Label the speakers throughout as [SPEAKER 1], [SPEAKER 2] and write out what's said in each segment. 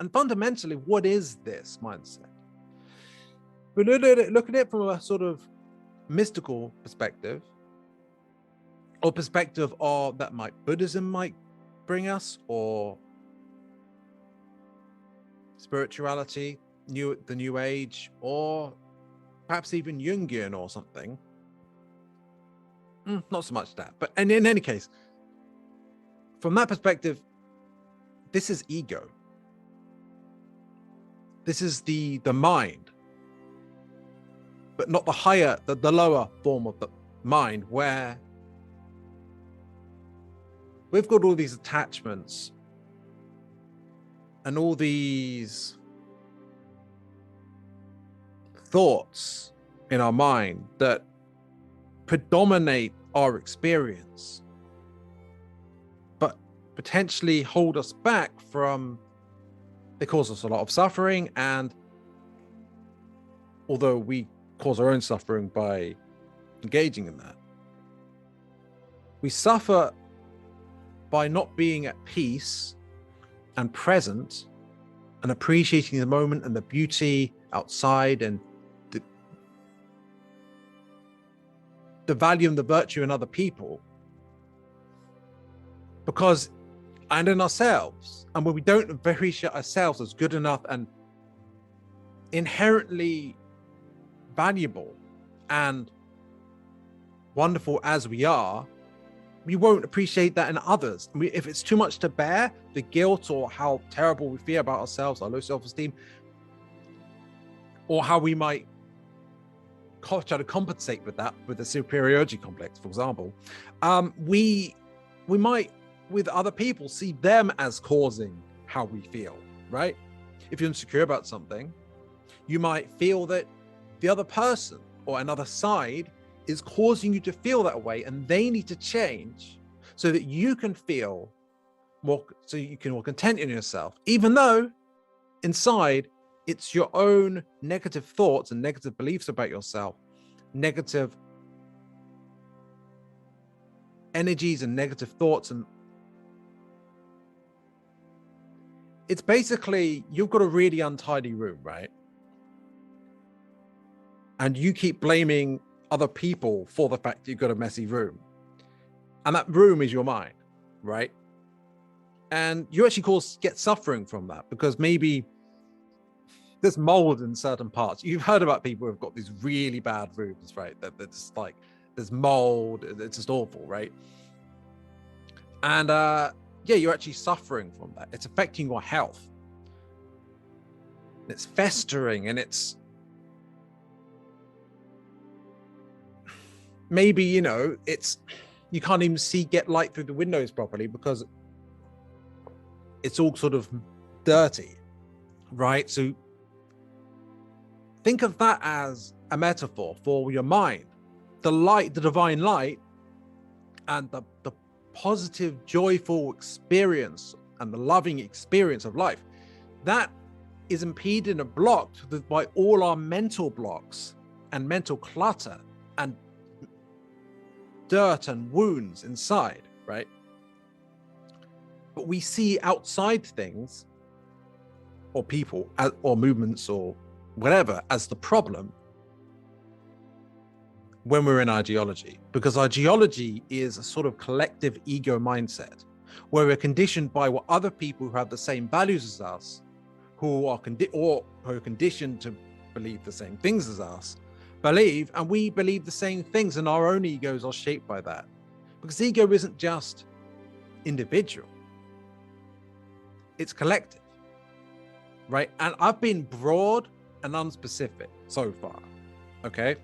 [SPEAKER 1] And fundamentally, what is this mindset? We look at it from a sort of mystical perspective, or perspective of that Buddhism might bring us, or spirituality, the New Age, or perhaps even Jungian or something. Not so much that, but in any case, from that perspective, this is ego. This is the mind, but not the lower form of the mind, where we've got all these attachments and all these thoughts in our mind that predominate our experience, but potentially hold us back from, they cause us a lot of suffering. And although we cause our own suffering by engaging in that, we suffer by not being at peace and present and appreciating the moment and the beauty outside and the value and the virtue in other people, and in ourselves. And when we don't appreciate ourselves as good enough and inherently valuable and wonderful as we are, we won't appreciate that in others. If it's too much to bear, the guilt or how terrible we feel about ourselves, our low self-esteem, or how we might try to compensate with that with the superiority complex, for example, we might, with other people, see them as causing how we feel, right? If you're insecure about something, you might feel that the other person or another side is causing you to feel that way, and they need to change so that you can feel more, so you can more content in yourself, even though inside it's your own negative thoughts and negative beliefs about yourself, negative energies and negative thoughts. And it's basically, you've got a really untidy room, right? And you keep blaming other people for the fact that you've got a messy room. And that room is your mind, right? And you actually get suffering from that, because maybe there's mold in certain parts. You've heard about people who've got these really bad rooms, right? That just like, there's mold, it's just awful, right? And yeah, you're actually suffering from that. It's affecting your health. It's festering, and it's maybe, you know, you can't even get light through the windows properly because it's all sort of dirty, right? So think of that as a metaphor for your mind. The light, the divine light, and the positive, joyful experience and the loving experience of life, that is impeded and blocked by all our mental blocks and mental clutter and dirt and wounds inside, right? But we see outside things or people or movements or whatever as the problem when we're in ideology, because ideology is a sort of collective ego mindset where we're conditioned by what other people who have the same values as us, who are conditioned to believe the same things as us, believe, and we believe the same things, and our own egos are shaped by that. Because ego isn't just individual, it's collective, right? And I've been broad and unspecific so far, okay?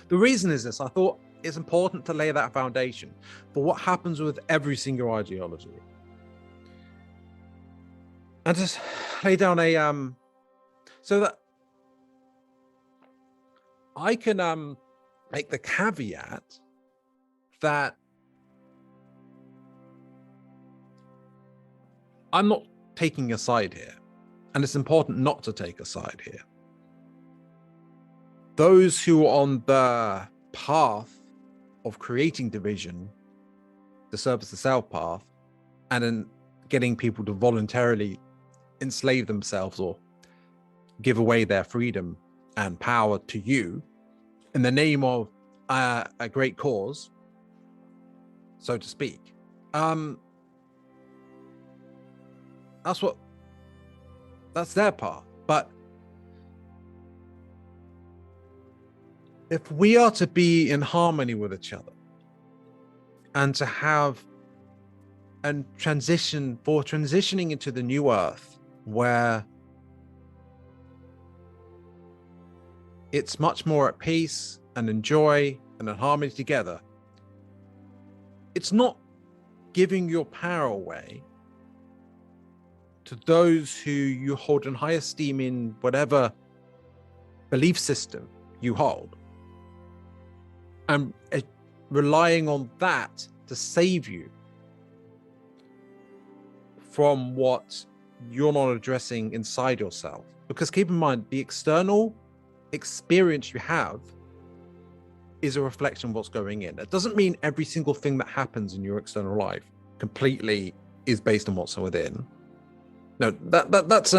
[SPEAKER 1] The reason is this: I thought it's important to lay that foundation for what happens with every single ideology, and just lay down a so that I can make the caveat that I'm not taking a side here, and it's important not to take a side here. Those who are on the path of creating division, the service to self path, and then getting people to voluntarily enslave themselves or give away their freedom and power to you in the name of a great cause, so to speak. That's their part. But if we are to be in harmony with each other and to have and transitioning into the new earth where it's much more at peace and in joy and in harmony together, it's not giving your power away to those who you hold in high esteem in whatever belief system you hold, and relying on that to save you from what you're not addressing inside yourself. Because keep in mind, the external experience you have is a reflection of what's going in. It doesn't mean every single thing that happens in your external life completely is based on what's within. No, that's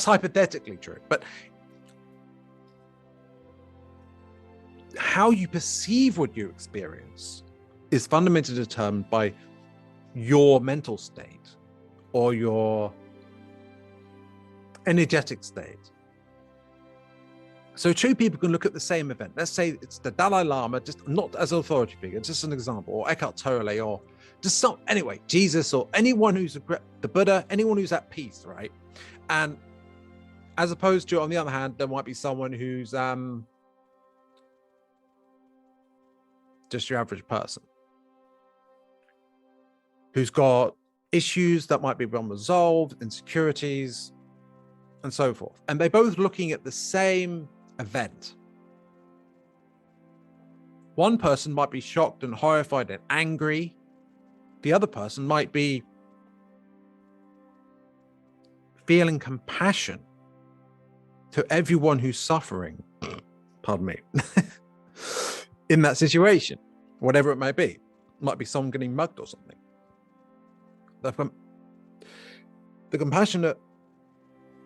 [SPEAKER 1] hypothetically true. But how you perceive what you experience is fundamentally determined by your mental state or your energetic state. So two people can look at the same event. Let's say it's the Dalai Lama, just not as an authority figure, just an example, or Eckhart Tolle, or just anyway, Jesus, or anyone who's the Buddha, anyone who's at peace, right? And as opposed to, on the other hand, there might be someone who's just your average person who's got issues that might be unresolved, insecurities, and so forth. And they're both looking at the same event. One person might be shocked and horrified and angry. The other person might be feeling compassion to everyone who's suffering, pardon me, in that situation, whatever it may be. It might be someone getting mugged or something. The compassionate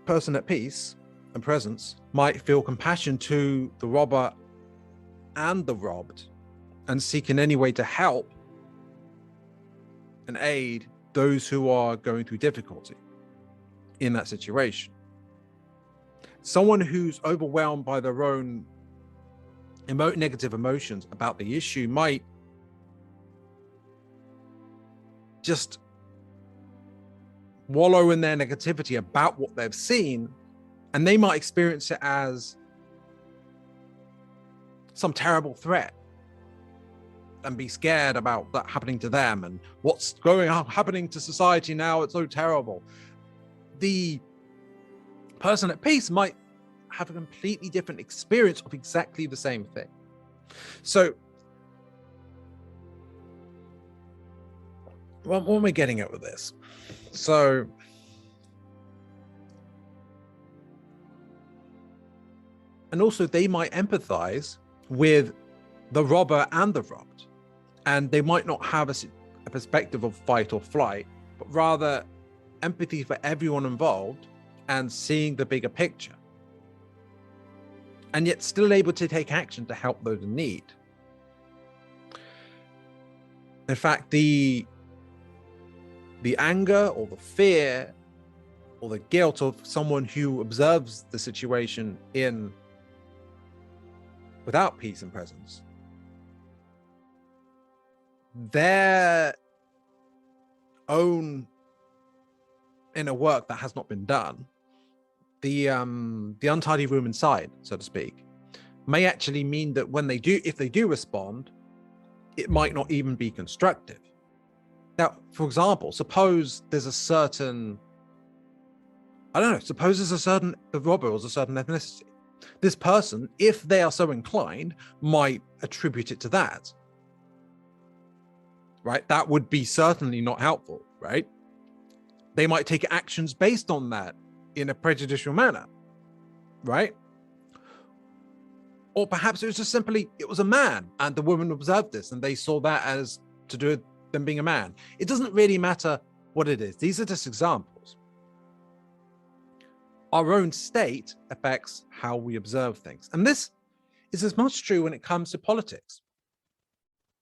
[SPEAKER 1] person at peace and presence might feel compassion to the robber and the robbed and seek in any way to help and aid those who are going through difficulty in that situation. Someone who's overwhelmed by their own negative emotions about the issue might just wallow in their negativity about what they've seen, and they might experience it as some terrible threat and be scared about that happening to them and what's happening to society now. It's so terrible. The person at peace might have a completely different experience of exactly the same thing. So what am I getting at with this? So and also they might empathize with the robber and the robbed, and they might not have a perspective of fight or flight, but rather empathy for everyone involved and seeing the bigger picture, and yet still able to take action to help those in need. In fact, the anger or the fear or the guilt of someone who observes the situation without peace and presence, their own inner work that has not been done, the untidy room inside, so to speak, may actually mean that if they do respond, it might not even be constructive. Now, for example, suppose there's a certain, the robber was a certain ethnicity. This person, if they are so inclined, might attribute it to that, right? That would be certainly not helpful, right? They might take actions based on that in a prejudicial manner, right? Or perhaps it was just simply, it was a man and the woman observed this and they saw that as to do with them being a man. It doesn't really matter what it is. These are just examples. our own state affects how we observe things. And this is as much true when it comes to politics.